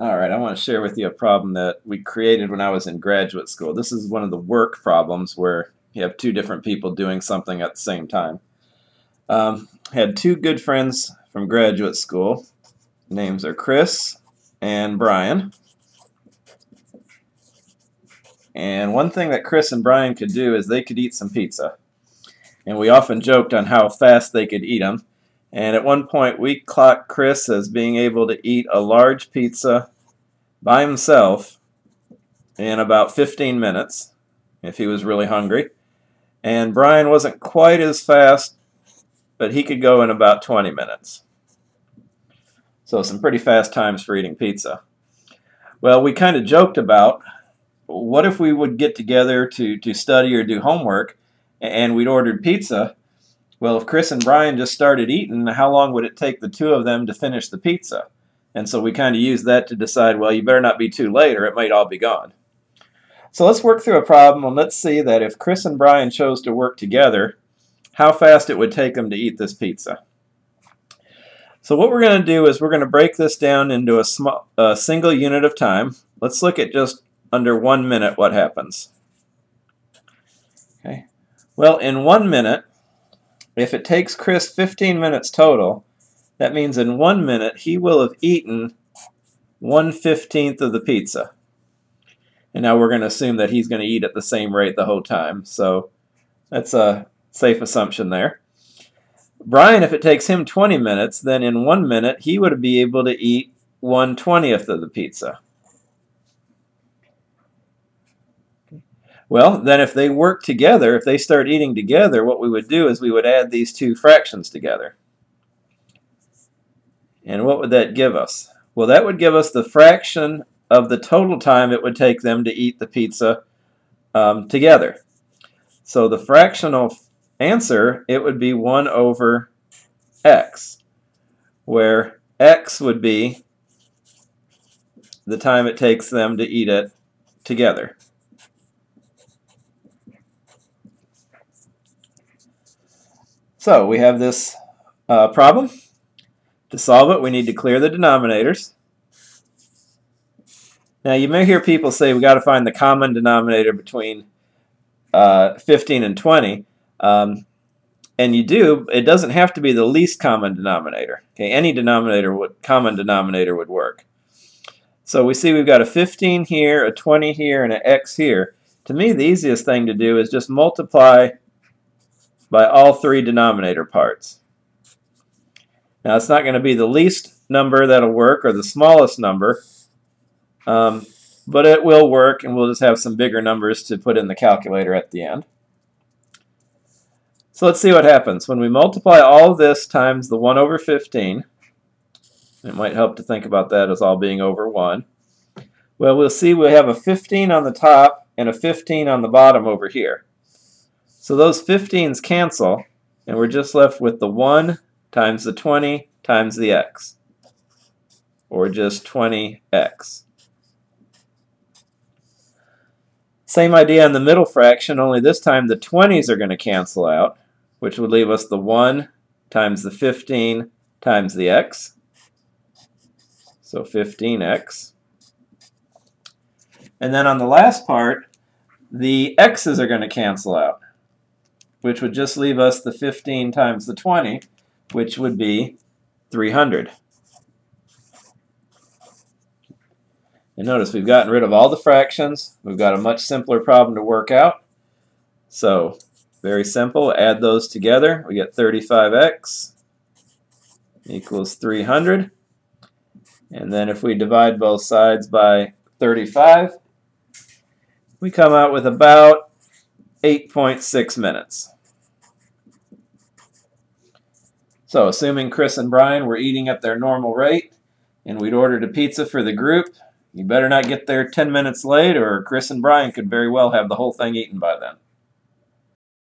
All right, I want to share with you a problem that we created when I was in graduate school. This is one of the work problems where you have two different people doing something at the same time. Had two good friends from graduate school. Names are Chris and Brian. And one thing that Chris and Brian could do is they could eat some pizza. And we often joked on how fast they could eat them. And at one point we clocked Chris as being able to eat a large pizza by himself in about 15 minutes if he was really hungry. And Brian wasn't quite as fast, but he could go in about 20 minutes. So some pretty fast times for eating pizza. Well, we kind of joked about what if we would get together to study or do homework and we'd ordered pizza. Well, if Chris and Brian just started eating, how long would it take the two of them to finish the pizza? And so we kind of used that to decide, well, you better not be too late or it might all be gone. So let's work through a problem and let's see that if Chris and Brian chose to work together, how fast it would take them to eat this pizza. So what we're going to do is we're going to break this down into a single unit of time. Let's look at just under 1 minute what happens. Okay. Well, in 1 minute, if it takes Chris 15 minutes total, that means in 1 minute he will have eaten 1/15 of the pizza. And now we're going to assume that he's going to eat at the same rate the whole time. So that's a safe assumption there. Brian, if it takes him 20 minutes, then in 1 minute he would be able to eat 1/20 of the pizza. Well, then if they work together, if they start eating together, what we would do is we would add these two fractions together. And what would that give us? Well, that would give us the fraction of the total time it would take them to eat the pizza together. So the fractional answer, it would be 1 over x, where x would be the time it takes them to eat it together. So we have this problem. To solve it, we need to clear the denominators. Now you may hear people say we got to find the common denominator between 15 and 20. And you do. It doesn't have to be the least common denominator. Okay, any common denominator would work. So we see we've got a 15 here, a 20 here, and an x here. To me, the easiest thing to do is just multiply by all three denominator parts. Now it's not going to be the least number that'll work or the smallest number, but it will work, and we'll just have some bigger numbers to put in the calculator at the end. So let's see what happens. When we multiply all of this times the 1 over 15, it might help to think about that as all being over 1. Well, we'll see we have a 15 on the top and a 15 on the bottom over here. So those 15s cancel, and we're just left with the 1 times the 20 times the x, or just 20x. Same idea in the middle fraction, only this time the 20s are going to cancel out, which would leave us the 1 times the 15 times the x, so 15x. And then on the last part, the x's are going to cancel out, which would just leave us the 15 times the 20, which would be 300. And notice we've gotten rid of all the fractions. We've got a much simpler problem to work out. So very simple. Add those together. We get 35x equals 300. And then if we divide both sides by 35, we come out with about 8.6 minutes. So assuming Chris and Brian were eating at their normal rate and we'd ordered a pizza for the group, you better not get there 10 minutes late or Chris and Brian could very well have the whole thing eaten by then.